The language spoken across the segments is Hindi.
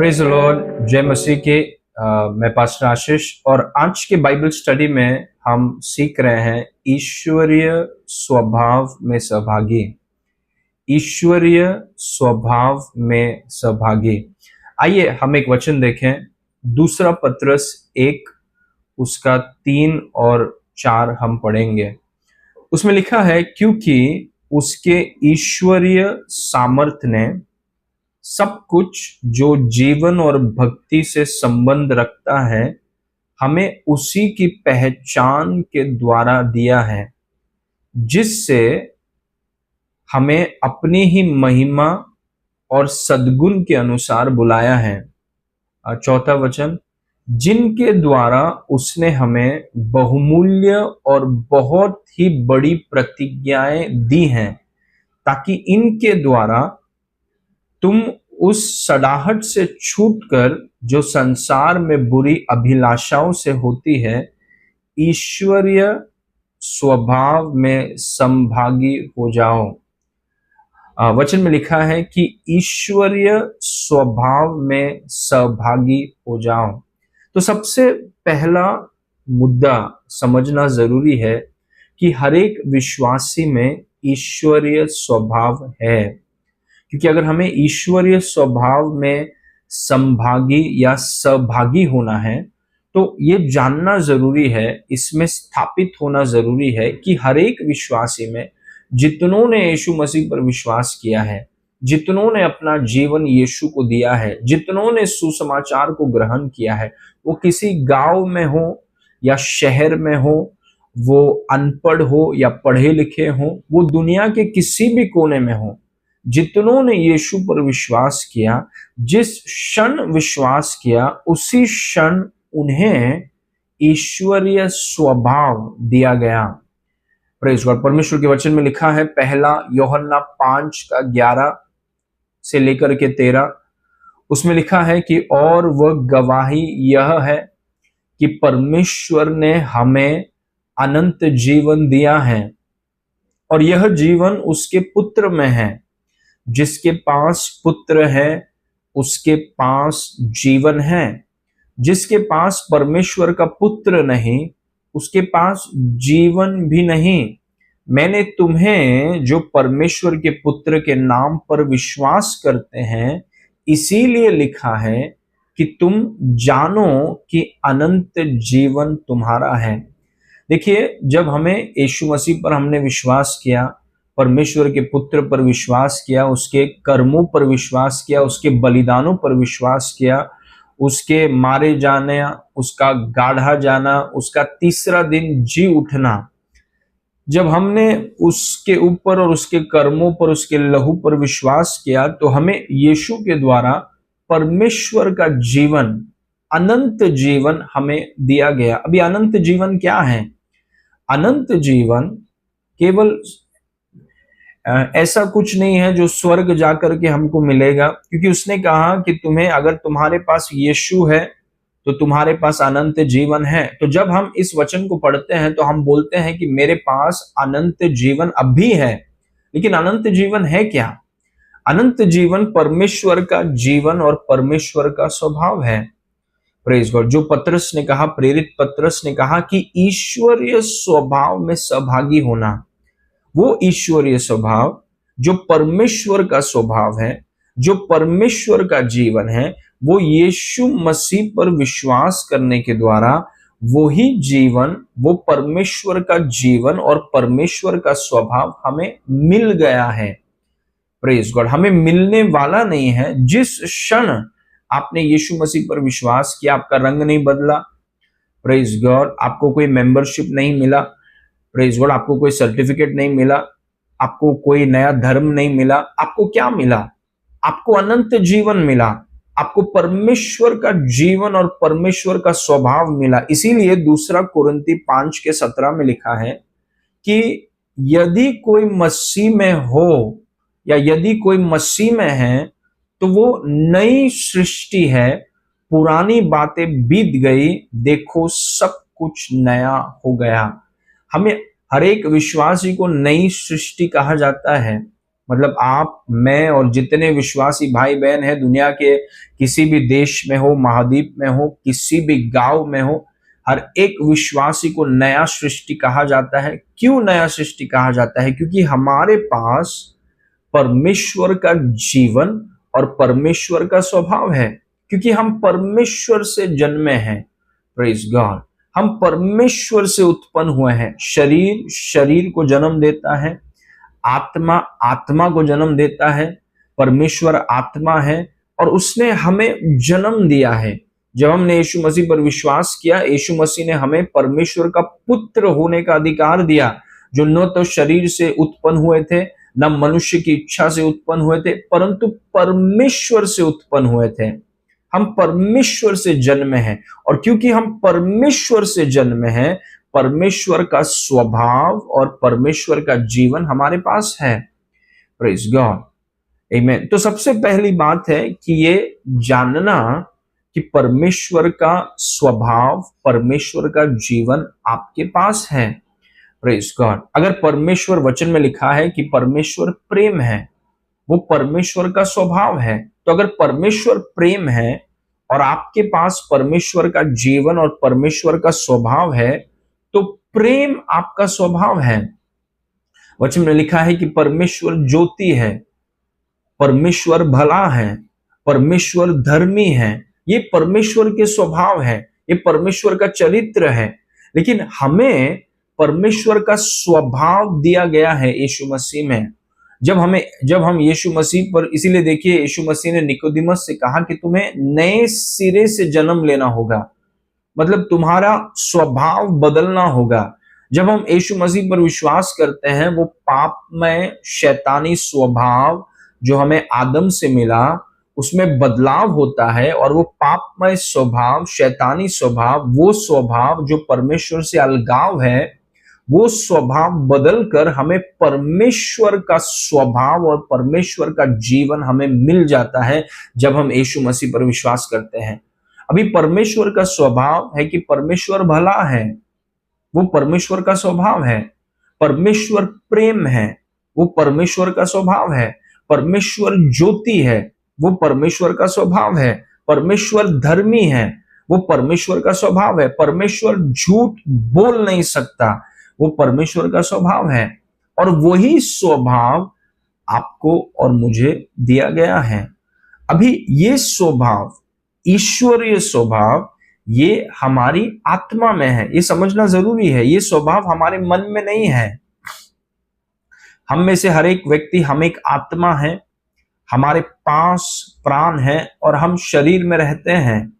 Praise the Lord. जय मसीह के। मैं पास्टर आशीष और आज के बाइबल स्टडी में हम सीख रहे हैं ईश्वरीय स्वभाव में सहभागी। ईश्वरीय स्वभाव में सहभागी। आइए हम एक वचन देखें, दूसरा पत्रस 1 उसका 3 और 4 हम पढ़ेंगे। उसमें लिखा है, क्योंकि उसके ईश्वरीय सामर्थ्य ने सब कुछ जो जीवन और भक्ति से संबंध रखता है हमें उसी की पहचान के द्वारा दिया है, जिससे हमें अपनी ही महिमा और सद्गुण के अनुसार बुलाया है। चौथा वचन, जिनके द्वारा उसने हमें बहुमूल्य और बहुत ही बड़ी प्रतिज्ञाएं दी हैं, ताकि इनके द्वारा तुम उस सड़ाहट से छूटकर जो संसार में बुरी अभिलाषाओं से होती है, ईश्वरीय स्वभाव में संभागी हो जाओ। वचन में लिखा है कि ईश्वरीय स्वभाव में सहभागी हो जाओ। तो सबसे पहला मुद्दा समझना जरूरी है कि हर एक विश्वासी में ईश्वरीय स्वभाव है, क्योंकि अगर हमें ईश्वरीय स्वभाव में संभागी या सहभागी होना है तो ये जानना जरूरी है, इसमें स्थापित होना जरूरी है कि हर एक विश्वासी में, जितनों ने यीशु मसीह पर विश्वास किया है, जितनों ने अपना जीवन यीशु को दिया है, जितनों ने सुसमाचार को ग्रहण किया है, वो किसी गांव में हो या शहर में हो, वो अनपढ़ हो या पढ़े लिखे हो, वो दुनिया के किसी भी कोने में हो, जितनों ने यीशु पर विश्वास किया, जिस क्षण विश्वास किया उसी क्षण उन्हें ईश्वरीय स्वभाव दिया गया। Praise God. परमेश्वर के वचन में लिखा है, पहला यूहन्ना 5:11 से लेकर के 13, उसमें लिखा है कि और वह गवाही यह है कि परमेश्वर ने हमें अनंत जीवन दिया है, और यह जीवन उसके पुत्र में है। जिसके पास पुत्र है उसके पास जीवन है। जिसके पास परमेश्वर का पुत्र नहीं उसके पास जीवन भी नहीं। मैंने तुम्हें जो परमेश्वर के पुत्र के नाम पर विश्वास करते हैं इसीलिए लिखा है कि तुम जानो कि अनंत जीवन तुम्हारा है। देखिए, जब हमें यीशु मसीह पर हमने विश्वास किया, परमेश्वर के पुत्र पर विश्वास किया, उसके कर्मों पर विश्वास किया, उसके बलिदानों पर विश्वास किया, उसके मारे जाने, उसका गाढ़ा जाना, उसका तीसरा दिन जी उठना, जब हमने उसके ऊपर और उसके कर्मों पर, उसके लहू पर विश्वास किया, तो हमें यीशु के द्वारा परमेश्वर का जीवन, अनंत जीवन हमें दिया गया। अभी अनंत जीवन क्या है? अनंत जीवन केवल ऐसा कुछ नहीं है जो स्वर्ग जाकर के हमको मिलेगा, क्योंकि उसने कहा कि तुम्हें, अगर तुम्हारे पास यीशु है तो तुम्हारे पास अनंत जीवन है। तो जब हम इस वचन को पढ़ते हैं तो हम बोलते हैं कि मेरे पास अनंत जीवन अब भी है। लेकिन अनंत जीवन है क्या? अनंत जीवन परमेश्वर का जीवन और परमेश्वर का स्वभाव है। Praise God. जो पतरस ने कहा, प्रेरित पतरस ने कहा कि ईश्वरीय स्वभाव में सहभागी होना, वो ईश्वरीय स्वभाव जो परमेश्वर का स्वभाव है, जो परमेश्वर का जीवन है, वो यीशु मसीह पर विश्वास करने के द्वारा वही जीवन, वो परमेश्वर का जीवन और परमेश्वर का स्वभाव हमें मिल गया है। Praise God. हमें मिलने वाला नहीं है। जिस क्षण आपने यीशु मसीह पर विश्वास किया, आपका रंग नहीं बदला। Praise God. आपको कोई मेंबरशिप नहीं मिला। Praise God. आपको कोई सर्टिफिकेट नहीं मिला, आपको कोई नया धर्म नहीं मिला। आपको क्या मिला? आपको अनंत जीवन मिला। आपको परमेश्वर का जीवन और परमेश्वर का स्वभाव मिला। इसीलिए दूसरा कुरिन्ती 5:17 में लिखा है कि यदि कोई मसीह में हो या यदि कोई मसीह में है तो वो नई सृष्टि है, पुरानी बातें बीत गई, देखो सब कुछ नया हो गया। हमें हर एक विश्वासी को नई सृष्टि कहा जाता है। मतलब आप, मैं और जितने विश्वासी भाई बहन हैं दुनिया के किसी भी देश में हो, महाद्वीप में हो, किसी भी गांव में हो, हर एक विश्वासी को नया सृष्टि कहा जाता है। क्यों नया सृष्टि कहा जाता है? क्योंकि हमारे पास परमेश्वर का जीवन और परमेश्वर का स्वभाव है, क्योंकि हम परमेश्वर से जन्मे हैं। Praise God. हम परमेश्वर से उत्पन्न हुए हैं। शरीर शरीर को जन्म देता है, आत्मा आत्मा को जन्म देता है। परमेश्वर आत्मा है और उसने हमें जन्म दिया है। जब हमने यीशु मसीह पर विश्वास किया, यीशु मसीह ने हमें परमेश्वर का पुत्र होने का अधिकार दिया, जो न तो शरीर से उत्पन्न हुए थे, न मनुष्य की इच्छा से उत्पन्न हुए थे, परंतु परमेश्वर से उत्पन्न हुए थे। हम परमेश्वर से जन्मे हैं, और क्योंकि हम परमेश्वर से जन्मे हैं, परमेश्वर का स्वभाव और परमेश्वर का जीवन हमारे पास है। प्रेज गॉड, आमीन। तो सबसे पहली बात है कि ये जानना कि परमेश्वर का स्वभाव, परमेश्वर का जीवन आपके पास है। Praise God. अगर परमेश्वर वचन में लिखा है कि परमेश्वर प्रेम है, वो परमेश्वर का स्वभाव है, तो अगर परमेश्वर प्रेम है और आपके पास परमेश्वर का जीवन और परमेश्वर का स्वभाव है, तो प्रेम आपका स्वभाव है। वचन में लिखा है कि परमेश्वर ज्योति है, परमेश्वर भला है, परमेश्वर धर्मी है। ये परमेश्वर के स्वभाव है, ये परमेश्वर का चरित्र है। लेकिन हमें परमेश्वर का स्वभाव दिया गया है यीशु मसीह में। जब हम यीशु मसीह पर, इसीलिए देखिए यीशु मसीह ने निकोदिमस से कहा कि तुम्हें नए सिरे से जन्म लेना होगा, मतलब तुम्हारा स्वभाव बदलना होगा। जब हम यीशु मसीह पर विश्वास करते हैं, वो पापमय शैतानी स्वभाव जो हमें आदम से मिला, उसमें बदलाव होता है, और वो पापमय स्वभाव, शैतानी स्वभाव, वो स्वभाव जो परमेश्वर से अलगाव है, वो स्वभाव बदलकर हमें परमेश्वर का स्वभाव और परमेश्वर का जीवन हमें मिल जाता है जब हम यीशु मसीह पर विश्वास करते हैं। अभी परमेश्वर का स्वभाव है कि परमेश्वर भला है, वो परमेश्वर का स्वभाव है। परमेश्वर प्रेम है, वो परमेश्वर का स्वभाव है। परमेश्वर ज्योति है, वो परमेश्वर का स्वभाव है। परमेश्वर धर्मी है, वो परमेश्वर का स्वभाव है। परमेश्वर झूठ बोल नहीं सकता, वो परमेश्वर का स्वभाव है। और वही स्वभाव आपको और मुझे दिया गया है। अभी ये स्वभाव, ईश्वरीय स्वभाव, ये हमारी आत्मा में है। ये समझना जरूरी है। ये स्वभाव हमारे मन में नहीं है। हम में से हर एक व्यक्ति, हम एक आत्मा है, हमारे पास प्राण है और हम शरीर में रहते हैं।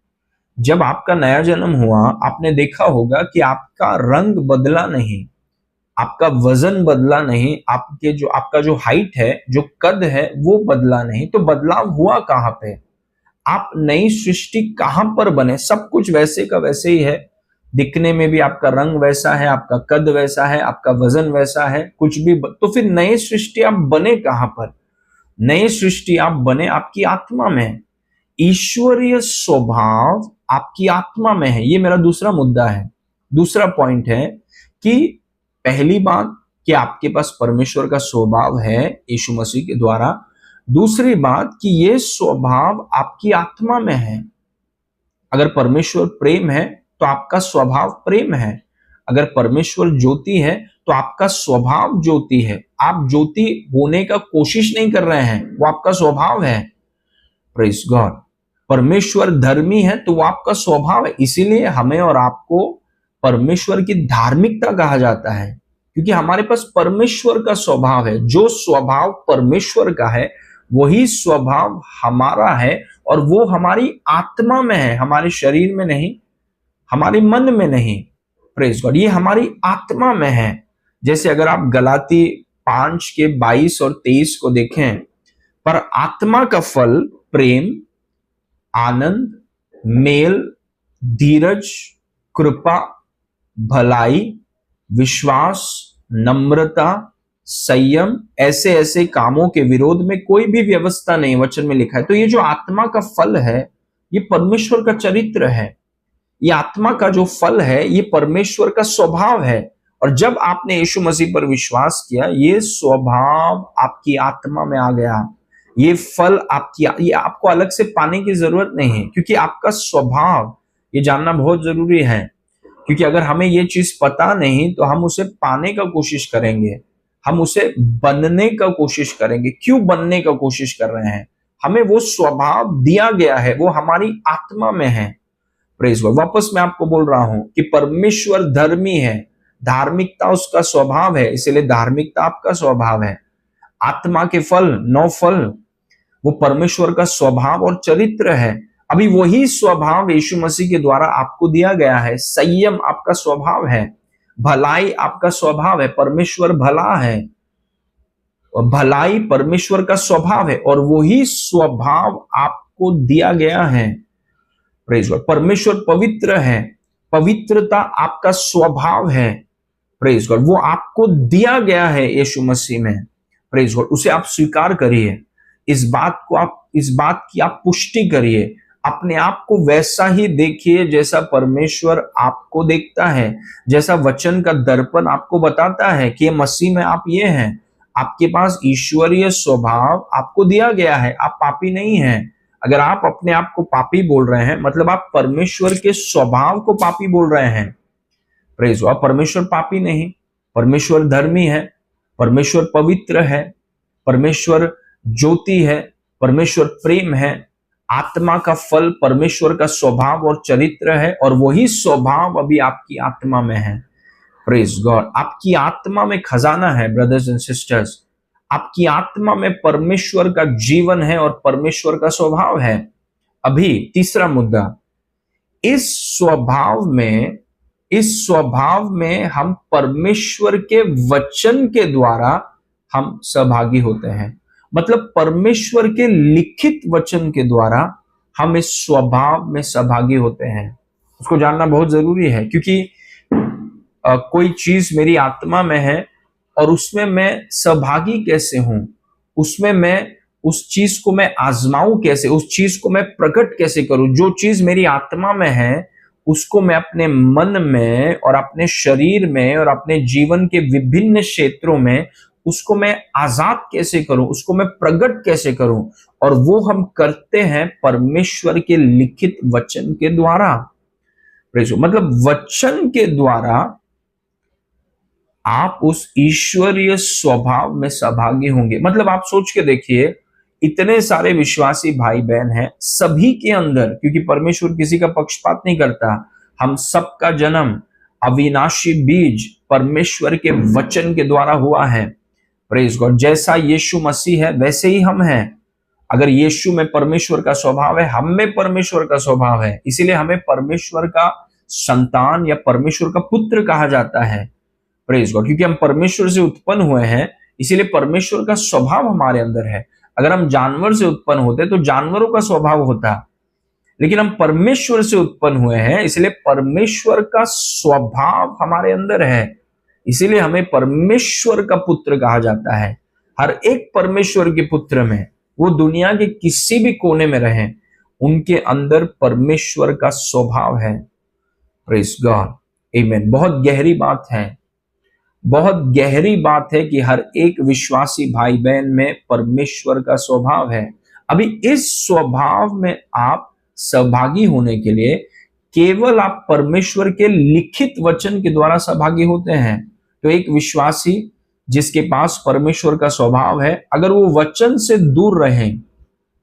जब आपका नया जन्म हुआ, आपने देखा होगा कि आपका रंग बदला नहीं, आपका वजन बदला नहीं, आपका जो हाइट है, जो कद है, वो बदला नहीं। तो बदलाव हुआ कहां पे? आप नई सृष्टि कहां पर बने? सब कुछ वैसे का वैसे ही है। दिखने में भी आपका रंग वैसा है, आपका कद वैसा है, आपका वजन वैसा है, कुछ भी तो फिर नई सृष्टि आप बने कहां पर? नई सृष्टि आप बने आपकी आत्मा में। ईश्वरीय स्वभाव आपकी आत्मा में है। ये मेरा दूसरा मुद्दा है, दूसरा पॉइंट है कि पहली बात कि आपके पास परमेश्वर का स्वभाव है यीशु मसीह के द्वारा। दूसरी बात कि ये स्वभाव आपकी आत्मा में है। अगर परमेश्वर प्रेम है तो आपका स्वभाव प्रेम है। अगर परमेश्वर ज्योति है तो आपका स्वभाव ज्योति है। आप ज्योति होने का कोशिश नहीं कर रहे हैं, वो आपका स्वभाव है। Praise God. परमेश्वर धर्मी है तो वो आपका स्वभाव है। इसीलिए हमें और आपको परमेश्वर की धार्मिकता कहा जाता है, क्योंकि हमारे पास परमेश्वर का स्वभाव है। जो स्वभाव परमेश्वर का है वही स्वभाव हमारा है, और वो हमारी आत्मा में है, हमारे शरीर में नहीं, हमारे मन में नहीं। Praise God. ये हमारी आत्मा में है। जैसे अगर आप गलाती 5 के 22 और 23 को देखें, पर आत्मा का फल प्रेम, आनंद, मेल, धीरज, कृपा, भलाई, विश्वास, नम्रता, संयम, ऐसे ऐसे कामों के विरोध में कोई भी व्यवस्था नहीं, वचन में लिखा है। तो ये जो आत्मा का फल है, ये परमेश्वर का चरित्र है। ये आत्मा का जो फल है, ये परमेश्वर का स्वभाव है। और जब आपने यीशु मसीह पर विश्वास किया, ये स्वभाव आपकी आत्मा में आ गया। ये फल ये आपको अलग से पाने की जरूरत नहीं है, क्योंकि आपका स्वभाव, ये जानना बहुत जरूरी है, क्योंकि अगर हमें ये चीज पता नहीं तो हम उसे पाने का कोशिश करेंगे, हम उसे बनने का कोशिश करेंगे। क्यों बनने का कोशिश कर रहे हैं? हमें वो स्वभाव दिया गया है, वो हमारी आत्मा में है। Praise God. वापस मैं आपको बोल रहा हूं कि परमेश्वर धर्मी है, धार्मिकता उसका स्वभाव है, इसलिए धार्मिकता आपका स्वभाव है। आत्मा के फल, 9 फल, वो परमेश्वर का स्वभाव और चरित्र है। अभी वही स्वभाव यीशु मसीह के द्वारा आपको दिया गया है। संयम आपका स्वभाव है, भलाई आपका स्वभाव है। परमेश्वर भला है, भलाई परमेश्वर का स्वभाव है, और वही स्वभाव आपको दिया गया है। Praise God. परमेश्वर पवित्र है, पवित्रता आपका स्वभाव है। Praise God. वो आपको दिया गया है यीशु मसीह में। Praise God. उसे आप स्वीकार करिए, इस बात की आप पुष्टि करिए। अपने आप को वैसा ही देखिए जैसा परमेश्वर आपको देखता है, जैसा वचन का दर्पण आपको बताता है कि ये मसीह में आप ये हैं। आपके पास ईश्वरीय स्वभाव आपको दिया गया है, आप पापी नहीं हैं। अगर आप अपने आप को पापी बोल रहे हैं, मतलब आप परमेश्वर के स्वभाव को पापी बोल रहे हैं। Praise God. परमेश्वर पापी नहीं, परमेश्वर धर्मी है, परमेश्वर पवित्र है, परमेश्वर ज्योति है, परमेश्वर प्रेम है। आत्मा का फल परमेश्वर का स्वभाव और चरित्र है, और वही स्वभाव अभी आपकी आत्मा में है। Praise God. आपकी आत्मा में खजाना है ब्रदर्स एंड सिस्टर्स। आपकी आत्मा में परमेश्वर का जीवन है और परमेश्वर का स्वभाव है। अभी तीसरा मुद्दा, इस स्वभाव में हम परमेश्वर के वचन के द्वारा हम सहभागी होते हैं। मतलब परमेश्वर के लिखित वचन के द्वारा हम इस स्वभाव में सहभागी होते हैं। उसको जानना बहुत जरूरी है, क्योंकि कोई चीज मेरी आत्मा में है और उसमें मैं सहभागी कैसे हूं, उसमें मैं उस चीज को मैं आजमाऊं कैसे, उस चीज को मैं प्रकट कैसे करूं। जो चीज मेरी आत्मा में है उसको मैं अपने मन में और अपने शरीर में और अपने जीवन के विभिन्न क्षेत्रों में उसको मैं आजाद कैसे करूं, उसको मैं प्रकट कैसे करूं। और वो हम करते हैं परमेश्वर के लिखित वचन के द्वारा। मतलब वचन के द्वारा आप उस ईश्वरीय स्वभाव में सहभागी होंगे। मतलब आप सोच के देखिए, इतने सारे विश्वासी भाई बहन हैं, सभी के अंदर, क्योंकि परमेश्वर किसी का पक्षपात नहीं करता, हम सबका जन्म अविनाशी बीज परमेश्वर के वचन के द्वारा हुआ है। Praise God. जैसा यीशु मसीह है वैसे ही हम हैं। अगर यीशु में परमेश्वर का स्वभाव है, हम में परमेश्वर का स्वभाव है, इसीलिए हमें परमेश्वर का संतान या परमेश्वर का पुत्र कहा जाता है। Praise God. क्योंकि हम परमेश्वर से उत्पन्न हुए हैं, इसीलिए परमेश्वर का स्वभाव हमारे अंदर है। अगर हम जानवर से उत्पन्न होते तो जानवरों का स्वभाव होता, लेकिन हम परमेश्वर से उत्पन्न हुए हैं, इसलिए परमेश्वर का स्वभाव हमारे अंदर है। इसीलिए हमें परमेश्वर का पुत्र कहा जाता है। हर एक परमेश्वर के पुत्र में, वो दुनिया के किसी भी कोने में रहे, उनके अंदर परमेश्वर का स्वभाव है। Praise God. आमीन। बहुत गहरी बात है, बहुत गहरी बात है कि हर एक विश्वासी भाई बहन में परमेश्वर का स्वभाव है। अभी इस स्वभाव में आप सहभागी होने के लिए केवल आप परमेश्वर के लिखित वचन के द्वारा सहभागी होते हैं। तो एक विश्वासी जिसके पास परमेश्वर का स्वभाव है, अगर वो वचन से दूर रहे,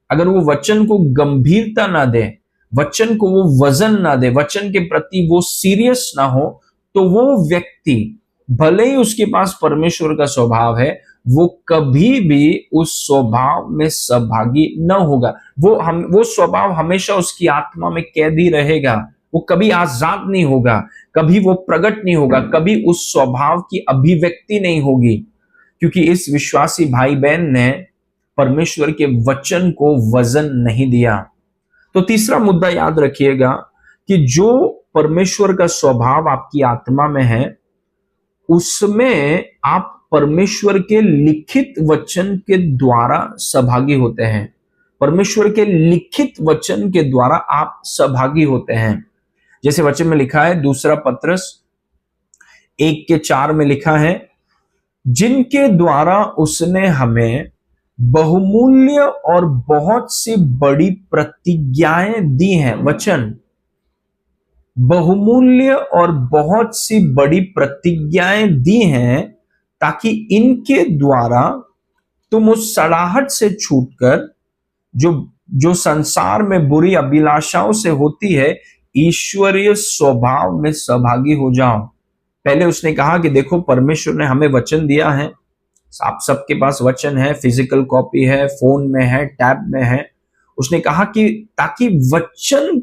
अगर वो वचन को गंभीरता ना दे, वचन को वो वजन ना दे, वचन के प्रति वो सीरियस ना हो, तो वो व्यक्ति, भले ही उसके पास परमेश्वर का स्वभाव है, वो कभी भी उस स्वभाव में सहभागी न होगा। वो स्वभाव हमेशा उसकी आत्मा में कैदी रहेगा, वो कभी आजाद नहीं होगा, कभी वो प्रकट नहीं होगा, कभी उस स्वभाव की अभिव्यक्ति नहीं होगी, क्योंकि इस विश्वासी भाई बहन ने परमेश्वर के वचन को वजन नहीं दिया। तो तीसरा मुद्दा याद रखिएगा कि जो परमेश्वर का स्वभाव आपकी आत्मा में है, उसमें आप परमेश्वर के लिखित वचन के द्वारा सहभागी होते हैं। परमेश्वर के लिखित वचन के द्वारा आप सहभागी होते हैं। जैसे वचन में लिखा है, 2 पत्रस 1:4 में लिखा है, जिनके द्वारा उसने हमें बहुमूल्य और बहुत सी बड़ी प्रतिज्ञाएं दी हैं। वचन, बहुमूल्य और बहुत सी बड़ी प्रतिज्ञाएं दी हैं, ताकि इनके द्वारा तुम उस सड़ाहट से छूटकर जो जो संसार में बुरी अभिलाषाओं से होती है, ईश्वरीय स्वभाव में सहभागी हो जाओ। पहले उसने कहा कि देखो, परमेश्वर ने हमें वचन दिया है, आप सबके पास वचन है, फिजिकल कॉपी है, फोन में है, टैब में है। उसने कहा कि ताकि वचन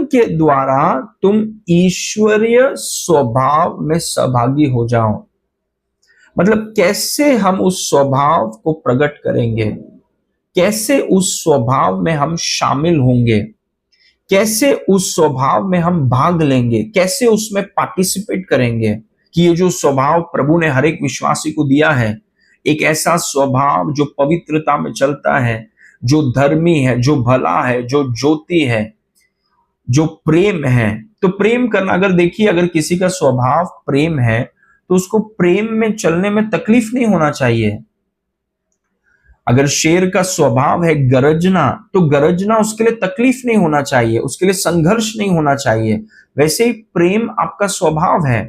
के द्वारा तुम ईश्वरीय स्वभाव में सहभागी हो जाओ। मतलब कैसे हम उस स्वभाव को प्रकट करेंगे, कैसे उस स्वभाव में हम शामिल होंगे, कैसे उस स्वभाव में हम भाग लेंगे, कैसे उसमें पार्टिसिपेट करेंगे कि ये जो स्वभाव प्रभु ने हर एक विश्वासी को दिया है, एक ऐसा स्वभाव जो पवित्रता में चलता है, जो धर्मी है, जो भला है, जो ज्योति है, जो प्रेम है। तो प्रेम करना, अगर देखिए, अगर किसी का स्वभाव प्रेम है तो उसको प्रेम में चलने में तकलीफ नहीं होना चाहिए। अगर शेर का स्वभाव है गरजना, तो गरजना उसके लिए तकलीफ नहीं होना चाहिए, उसके लिए संघर्ष नहीं होना चाहिए। वैसे ही प्रेम आपका स्वभाव है,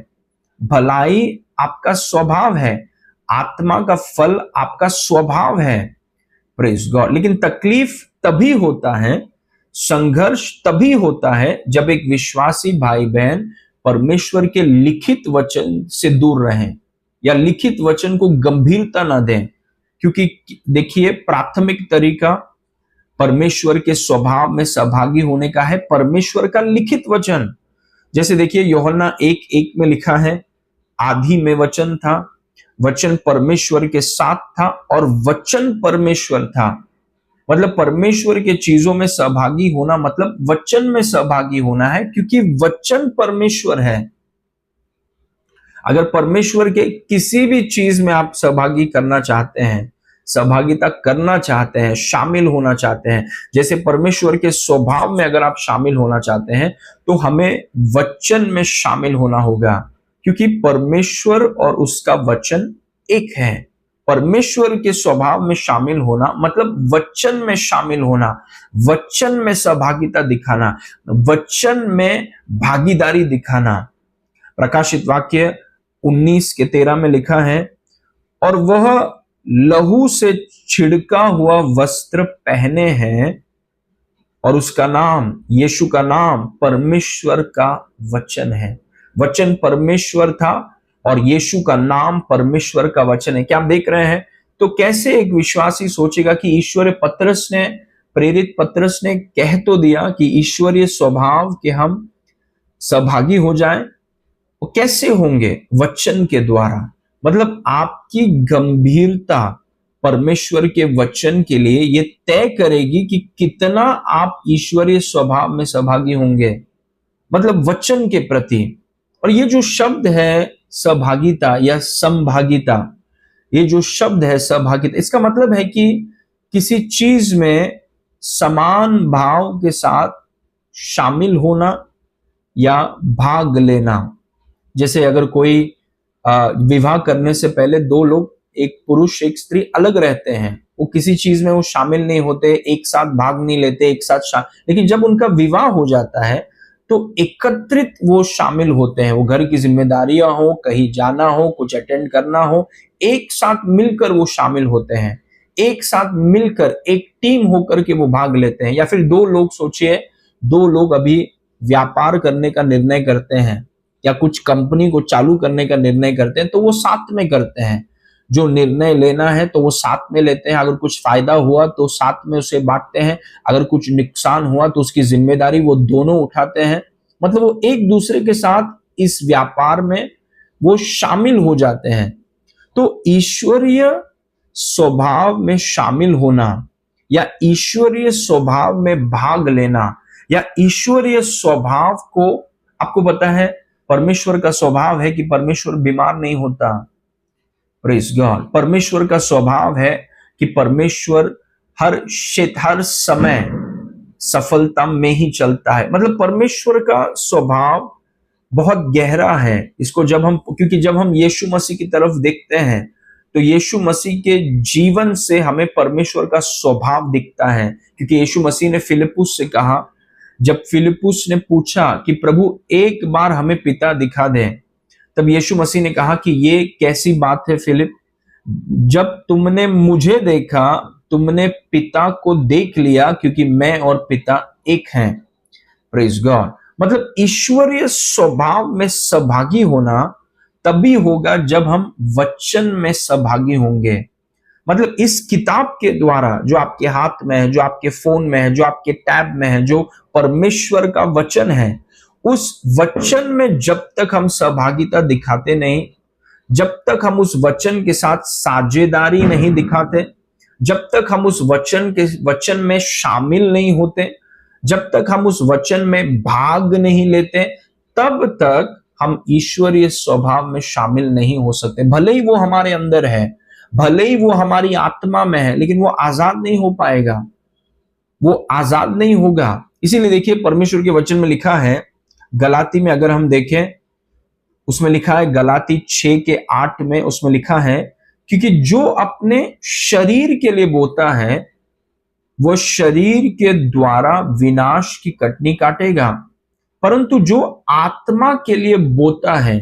भलाई आपका स्वभाव है, आत्मा का फल आपका स्वभाव है। Praise God. लेकिन तकलीफ तभी होता है, संघर्ष तभी होता है जब एक विश्वासी भाई बहन परमेश्वर के लिखित वचन से दूर रहें या लिखित वचन को गंभीरता ना दें। क्योंकि देखिए, प्राथमिक तरीका परमेश्वर के स्वभाव में सहभागी होने का है परमेश्वर का लिखित वचन। जैसे देखिए, यूहन्ना 1:1 में लिखा है, आदि में वचन था, वचन परमेश्वर के साथ था और वचन परमेश्वर था। मतलब परमेश्वर के चीजों में सहभागी होना मतलब वचन में सहभागी होना है, क्योंकि वचन परमेश्वर है। अगर परमेश्वर के किसी भी चीज में आप सहभागी करना चाहते हैं, सहभागिता करना चाहते हैं, शामिल होना चाहते हैं, जैसे परमेश्वर के स्वभाव में अगर आप शामिल होना चाहते हैं, तो हमें वचन में शामिल होना होगा, क्योंकि परमेश्वर और उसका वचन एक है। परमेश्वर के स्वभाव में शामिल होना मतलब वचन में शामिल होना, वचन में सहभागिता दिखाना, वचन में भागीदारी दिखाना। प्रकाशित वाक्य 19:13 में लिखा है, और वह लहू से छिड़का हुआ वस्त्र पहने हैं और उसका नाम, यीशु का नाम परमेश्वर का वचन है। वचन परमेश्वर था और यीशु का नाम परमेश्वर का वचन है। क्या आप देख रहे हैं? तो कैसे एक विश्वासी सोचेगा कि ईश्वरीय पतरस ने, प्रेरित पतरस ने कह तो दिया कि ईश्वरीय स्वभाव के हम सहभागी हो जाएं, वो कैसे होंगे? वचन के द्वारा। मतलब आपकी गंभीरता परमेश्वर के वचन के लिए ये तय करेगी कि कितना आप ईश्वरीय स्वभाव में सहभागी होंगे, मतलब वचन के प्रति। और ये जो शब्द है सहभागिता या संभागिता, ये जो शब्द है सहभागिता, इसका मतलब है कि किसी चीज में समान भाव के साथ शामिल होना या भाग लेना। जैसे अगर कोई विवाह करने से पहले दो लोग, एक पुरुष एक स्त्री अलग रहते हैं, वो किसी चीज में वो शामिल नहीं होते, एक साथ भाग नहीं लेते, एक साथ लेकिन जब उनका विवाह हो जाता है तो एकत्रित वो शामिल होते हैं। वो घर की जिम्मेदारियां हो, कहीं जाना हो, कुछ अटेंड करना हो, एक साथ मिलकर वो शामिल होते हैं, एक साथ मिलकर एक टीम होकर के वो भाग लेते हैं। या फिर दो लोग, सोचिए, दो लोग अभी व्यापार करने का निर्णय करते हैं या कुछ कंपनी को चालू करने का निर्णय करते हैं, तो वो साथ में करते हैं। जो निर्णय लेना है तो वो साथ में लेते हैं, अगर कुछ फायदा हुआ तो साथ में उसे बांटते हैं, अगर कुछ नुकसान हुआ तो उसकी जिम्मेदारी वो दोनों उठाते हैं। मतलब वो एक दूसरे के साथ इस व्यापार में वो शामिल हो जाते हैं। तो ईश्वरीय स्वभाव में शामिल होना या ईश्वरीय स्वभाव में भाग लेना या ईश्वरीय स्वभाव को, आपको पता है परमेश्वर का स्वभाव है कि परमेश्वर बीमार नहीं होता। Praise God. परमेश्वर का स्वभाव है कि परमेश्वर हर समय सफलता में ही चलता है। मतलब परमेश्वर का स्वभाव बहुत गहरा है। इसको क्योंकि जब हम यीशु मसीह की तरफ देखते हैं तो यीशु मसीह के जीवन से हमें परमेश्वर का स्वभाव दिखता है। क्योंकि यीशु मसीह ने फिलिप्पुस से कहा, जब फिलिप्पुस ने पूछा कि प्रभु एक बार हमें पिता दिखा दे, तब यीशु मसीह ने कहा कि ये कैसी बात है फिलिप, जब तुमने मुझे देखा तुमने पिता को देख लिया, क्योंकि मैं और पिता एक हैं। Praise God. मतलब ईश्वरीय स्वभाव में सहभागी होना तभी होगा जब हम वचन में सहभागी होंगे। मतलब इस किताब के द्वारा जो आपके हाथ में है, जो आपके फोन में है, जो आपके टैब में है, जो परमेश्वर का वचन है, उस वचन में जब तक हम सहभागिता दिखाते नहीं, जब तक हम उस वचन के साथ साझेदारी नहीं दिखाते, जब तक हम उस वचन में शामिल नहीं होते, जब तक हम उस वचन में भाग नहीं लेते, तब तक हम ईश्वरीय स्वभाव में शामिल नहीं हो सकते। भले ही वो हमारे अंदर है, भले ही वो हमारी आत्मा में है, लेकिन वो आजाद नहीं हो पाएगा, वो आजाद नहीं होगा। इसीलिए देखिए परमेश्वर के वचन में लिखा है, गलाती में अगर हम देखें, उसमें लिखा है गलाती 6:8 में, उसमें लिखा है, क्योंकि जो अपने शरीर के लिए बोता है वो शरीर के द्वारा विनाश की कटनी काटेगा, परंतु जो आत्मा के लिए बोता है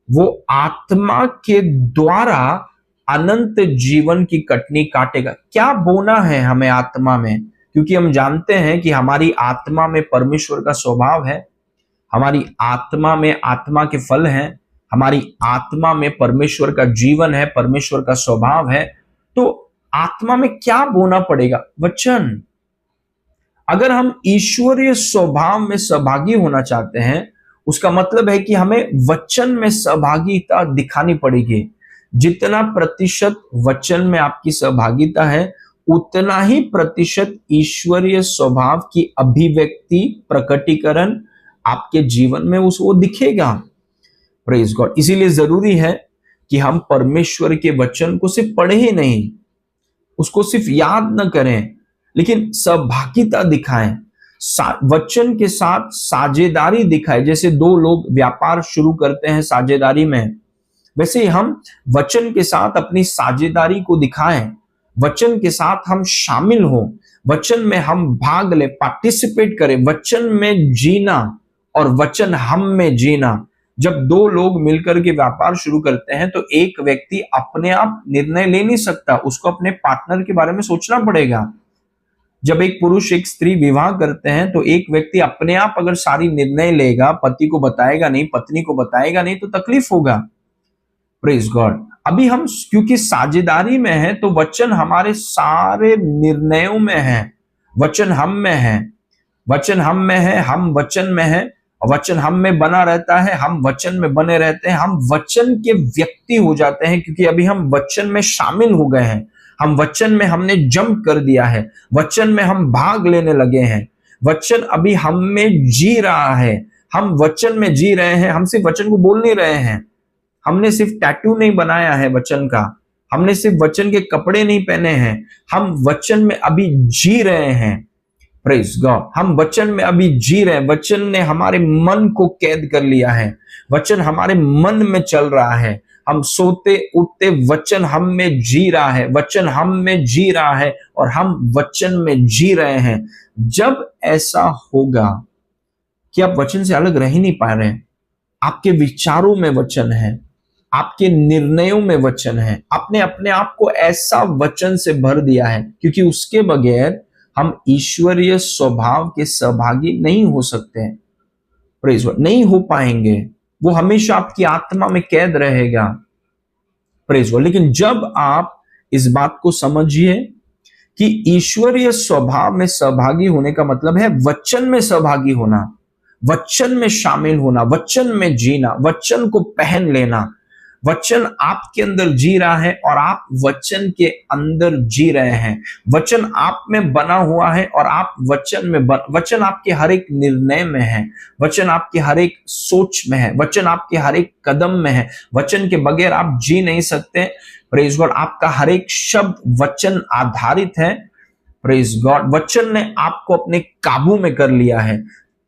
वो आत्मा के द्वारा अनंत जीवन की कटनी काटेगा। क्या बोना है हमें आत्मा में? क्योंकि हम जानते हैं कि हमारी आत्मा में परमेश्वर का स्वभाव है, हमारी आत्मा में आत्मा के फल हैं, हमारी आत्मा में परमेश्वर का जीवन है, परमेश्वर का स्वभाव है। तो आत्मा में क्या बोना पड़ेगा? वचन। अगर हम ईश्वरीय स्वभाव में सहभागी होना चाहते हैं, उसका मतलब है कि हमें वचन में सहभागिता दिखानी पड़ेगी। जितना प्रतिशत वचन में आपकी सहभागिता है, उतना ही प्रतिशत ईश्वरीय स्वभाव की अभिव्यक्ति, प्रकटीकरण आपके जीवन में वो दिखेगा। Praise God. इसीलिए जरूरी है कि हम परमेश्वर के वचन को सिर्फ पढ़े ही नहीं, उसको सिर्फ याद न करें, लेकिन सहभागिता दिखाएं, वचन के साथ साझेदारी दिखाएं। जैसे दो लोग व्यापार शुरू करते हैं साझेदारी में, वैसे ही हम वचन के साथ अपनी साझेदारी को दिखाएं, वचन के साथ हम शामिल हो, वचन में हम भाग ले, पार्टिसिपेट करें, वचन में जीना और वचन हम में जीना। जब दो लोग मिलकर के व्यापार शुरू करते हैं तो एक व्यक्ति अपने आप निर्णय ले नहीं सकता, उसको अपने पार्टनर के बारे में सोचना पड़ेगा। जब एक पुरुष एक स्त्री विवाह करते हैं तो एक व्यक्ति अपने आप अगर सारी निर्णय लेगा, पति को बताएगा नहीं, पत्नी को बताएगा नहीं, तो तकलीफ होगा। Praise God. अभी हम क्योंकि साझेदारी में है तो वचन हमारे सारे निर्णयों में है, वचन हम में है, वचन हम में है, हम वचन में है, वचन हम में बना रहता है, हम वचन में बने रहते हैं, हम वचन के व्यक्ति हो जाते हैं, क्योंकि अभी हम वचन में शामिल हो गए हैं, हम वचन में हमने जंप कर दिया है, वचन में हम भाग लेने लगे हैं, वचन अभी हम में जी रहा है, हम वचन में जी रहे हैं। हम सिर्फ वचन को बोल नहीं रहे हैं, हमने सिर्फ टैटू नहीं बनाया है वचन का, हमने सिर्फ वचन के कपड़े नहीं पहने हैं, हम वचन में अभी जी रहे हैं। Praise God. हम वचन में अभी जी रहे हैं, वचन ने हमारे मन को कैद कर लिया है, वचन हमारे मन में चल रहा है, हम सोते उठते वचन हम में जी रहा है, वचन हम में जी रहा है और हम वचन में जी रहे हैं। जब ऐसा होगा कि आप वचन से अलग रह ही नहीं पा रहे हैं, आपके विचारों में वचन है, आपके निर्णयों में वचन है, आपने अपने आप को ऐसा वचन से भर दिया है, क्योंकि उसके बगैर हम ईश्वरीय स्वभाव के सहभागी नहीं हो सकते हैं। Praise God. नहीं हो पाएंगे, वो हमेशा आपकी आत्मा में कैद रहेगा। Praise God. लेकिन जब आप इस बात को समझिए कि ईश्वरीय स्वभाव में सहभागी होने का मतलब है वचन में सहभागी होना, वचन में शामिल होना, वचन में जीना, वचन को पहन लेना, वचन आपके अंदर जी रहा है और आप वचन के अंदर जी रहे हैं, वचन आप में बना हुआ है और आप वचन में वचन आपके हर एक निर्णय में है, वचन आपके हर एक सोच में है, वचन आपके हर एक कदम में है, वचन के बगैर आप जी नहीं सकते। Praise God. आपका हर एक शब्द वचन आधारित है। प्रेज गॉड, वचन ने आपको अपने काबू में कर लिया है,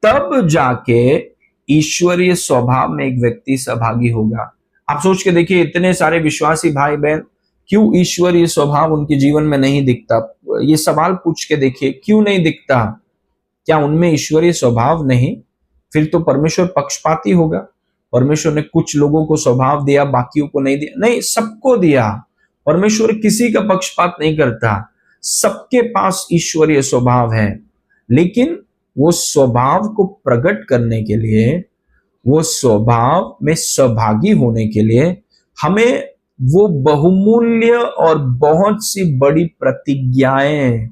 तब जाके ईश्वरीय स्वभाव में एक व्यक्ति सहभागी होगा। आप सोच के देखिए, इतने सारे विश्वासी भाई बहन, क्यों ईश्वरीय स्वभाव उनके जीवन में नहीं दिखता? ये सवाल पूछ के देखिए, क्यों नहीं दिखता? क्या उनमें ईश्वरीय स्वभाव नहीं? फिर तो परमेश्वर पक्षपाती होगा। परमेश्वर ने कुछ लोगों को स्वभाव दिया, बाकियों को नहीं दिया? नहीं, सबको दिया। परमेश्वर किसी का पक्षपात नहीं करता, सबके पास ईश्वरीय स्वभाव है। लेकिन वो स्वभाव को प्रकट करने के लिए, वो स्वभाव में सहभागी होने के लिए हमें वो बहुमूल्य और बहुत सी बड़ी प्रतिज्ञाएं,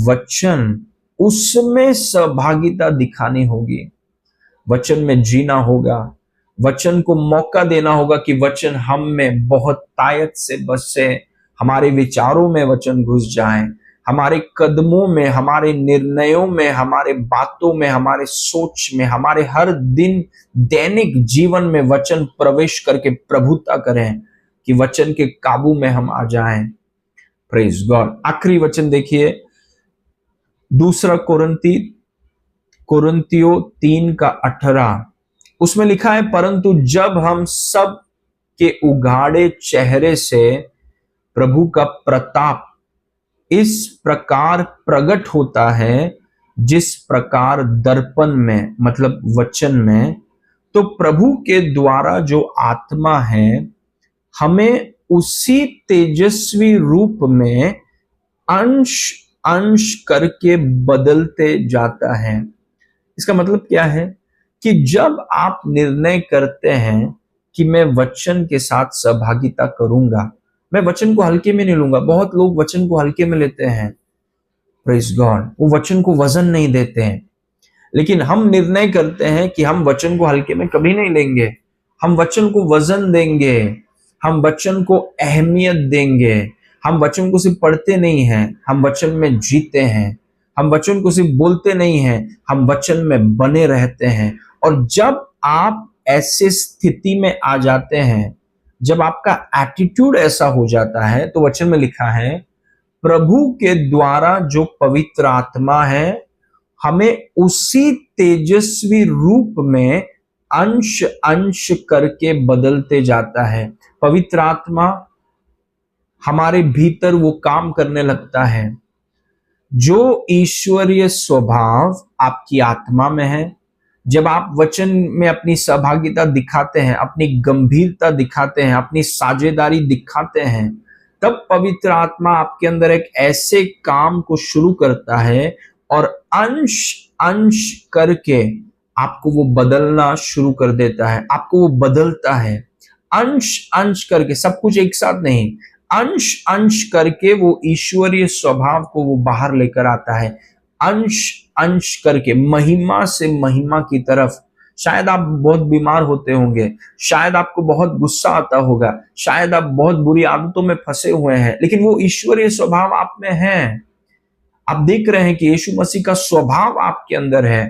वचन, उसमें सहभागिता दिखानी होगी। वचन में जीना होगा, वचन को मौका देना होगा कि वचन हम में बहुत तायत से बसे, हमारे विचारों में वचन घुस जाए, हमारे कदमों में, हमारे निर्णयों में, हमारे बातों में, हमारे सोच में, हमारे हर दिन दैनिक जीवन में वचन प्रवेश करके प्रभुता करें, कि वचन के काबू में हम आ जाएं। Praise God. आखिरी वचन देखिए, दूसरा कुरिन्थियों 3:18, उसमें लिखा है, परंतु जब हम सब के उघाड़े चेहरे से प्रभु का प्रताप इस प्रकार प्रकट होता है, जिस प्रकार दर्पण में, मतलब वचन में, तो प्रभु के द्वारा जो आत्मा है हमें उसी तेजस्वी रूप में अंश अंश करके बदलते जाता है। इसका मतलब क्या है? कि जब आप निर्णय करते हैं कि मैं वचन के साथ सहभागिता करूंगा, मैं वचन को हल्के में नहीं लूंगा। बहुत लोग वचन को हल्के में लेते हैं, प्रेज गॉड, वो वचन को वजन नहीं देते हैं। लेकिन हम निर्णय करते हैं कि हम वचन को हल्के में कभी नहीं लेंगे, हम वचन को वजन देंगे, हम वचन को अहमियत देंगे। हम वचन को सिर्फ पढ़ते नहीं हैं, हम वचन में जीते हैं। हम वचन को सिर्फ बोलते नहीं हैं, हम वचन में बने रहते हैं। और जब आप ऐसे स्थिति में आ जाते हैं, जब आपका एटीट्यूड ऐसा हो जाता है, तो वचन में लिखा है, प्रभु के द्वारा जो पवित्र आत्मा है हमें उसी तेजस्वी रूप में अंश अंश करके बदलते जाता है। पवित्र आत्मा हमारे भीतर वो काम करने लगता है। जो ईश्वरीय स्वभाव आपकी आत्मा में है, जब आप वचन में अपनी सहभागिता दिखाते हैं, अपनी गंभीरता दिखाते हैं, अपनी साझेदारी दिखाते हैं, तब पवित्र आत्मा आपके अंदर एक ऐसे काम को शुरू करता है और अंश अंश करके आपको वो बदलना शुरू कर देता है। आपको वो बदलता है अंश अंश करके, सब कुछ एक साथ नहीं, अंश अंश करके वो ईश्वरीय स्वभाव को वो बाहर लेकर आता है। अंश अंश करके, महिमा से महिमा की तरफ। शायद आप बहुत बीमार होते होंगे, शायद आपको बहुत गुस्सा आता होगा, शायद आप बहुत बुरी आदतों में फंसे हुए हैं, लेकिन वो ईश्वरीय स्वभाव आप में है। आप देख रहे हैं कि यीशु मसीह का स्वभाव आपके अंदर है,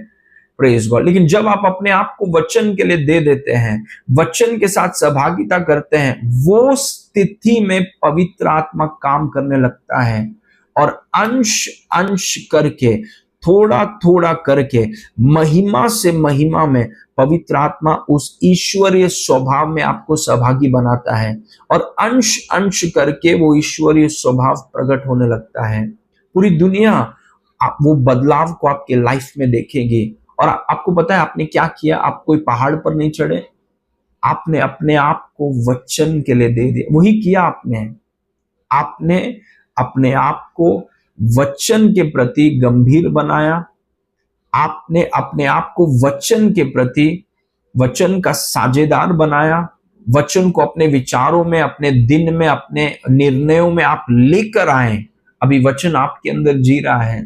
प्रेज गॉड। लेकिन जब आप अपने आप को वचन के लिए दे देते हैं, वचन के साथ सहभागिता करते हैं, वो स्थिति में पवित्र आत्मा काम करने लगता है और अंश अंश करके, थोड़ा थोड़ा करके, महिमा से महिमा में पवित्र आत्मा उस ईश्वरीय स्वभाव में आपको सहभागी बनाता है और अंश अंश करके वो ईश्वरीय स्वभाव प्रकट होने लगता है। पूरी दुनिया आप वो बदलाव को आपके लाइफ में देखेगी। और आपको पता है आपने क्या किया? आप कोई पहाड़ पर नहीं चढ़े, आपने अपने आप को वचन के लिए दे दिया। वही किया आपने अपने आप को वचन के प्रति गंभीर बनाया। आपने अपने आप को वचन के प्रति, वचन का साझेदार बनाया। वचन को अपने विचारों में, अपने दिन में, अपने निर्णयों में आप लेकर आए। अभी वचन आपके अंदर जी रहा है,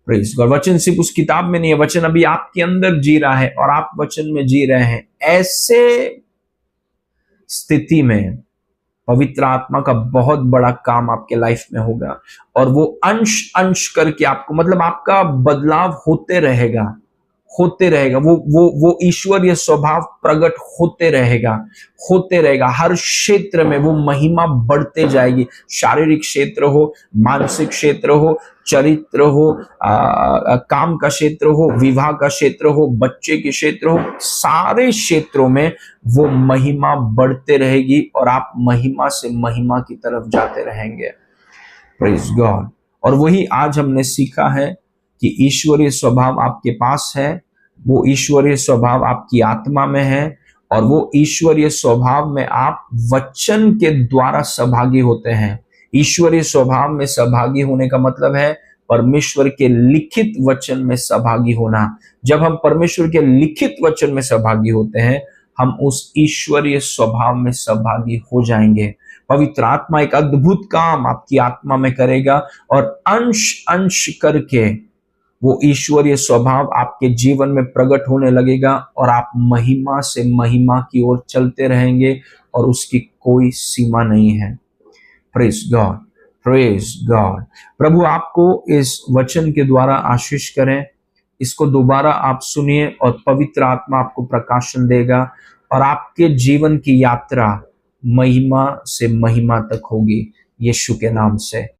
प्रेज गॉड। वचन सिर्फ उस किताब में नहीं है, वचन अभी आपके अंदर जी रहा है और आप वचन में जी रहे हैं। ऐसे स्थिति में पवित्र आत्मा का बहुत बड़ा काम आपके लाइफ में होगा और वो अंश अंश करके आपको, मतलब आपका बदलाव होते रहेगा, होते रहेगा, वो ईश्वरीय स्वभाव प्रकट होते रहेगा। हर क्षेत्र में वो महिमा बढ़ते जाएगी। शारीरिक क्षेत्र हो, मानसिक क्षेत्र हो, चरित्र हो, काम का क्षेत्र हो, विवाह का क्षेत्र हो, बच्चे के क्षेत्र हो, सारे क्षेत्रों में वो महिमा बढ़ते रहेगी और आप महिमा से महिमा की तरफ जाते रहेंगे। Praise God. और वही आज हमने सीखा है कि ईश्वरीय स्वभाव आपके पास है, वो ईश्वरीय स्वभाव आपकी आत्मा में है, और वो ईश्वरीय स्वभाव में आप वचन के द्वारा सहभागी होते हैं। ईश्वरीय स्वभाव में सहभागी होने का मतलब है परमेश्वर के लिखित वचन में सहभागी होना। जब हम परमेश्वर के लिखित वचन में सहभागी होते हैं, हम उस ईश्वरीय स्वभाव में सहभागी हो जाएंगे। पवित्र आत्मा एक अद्भुत काम आपकी आत्मा में करेगा और अंश अंश करके वो ईश्वरीय स्वभाव आपके जीवन में प्रकट होने लगेगा और आप महिमा से महिमा की ओर चलते रहेंगे और उसकी कोई सीमा नहीं है। Praise God, praise God. प्रभु आपको इस वचन के द्वारा आशीष करें। इसको दोबारा आप सुनिए और पवित्र आत्मा आपको प्रकाशन देगा और आपके जीवन की यात्रा महिमा से महिमा तक होगी, यीशु के नाम से।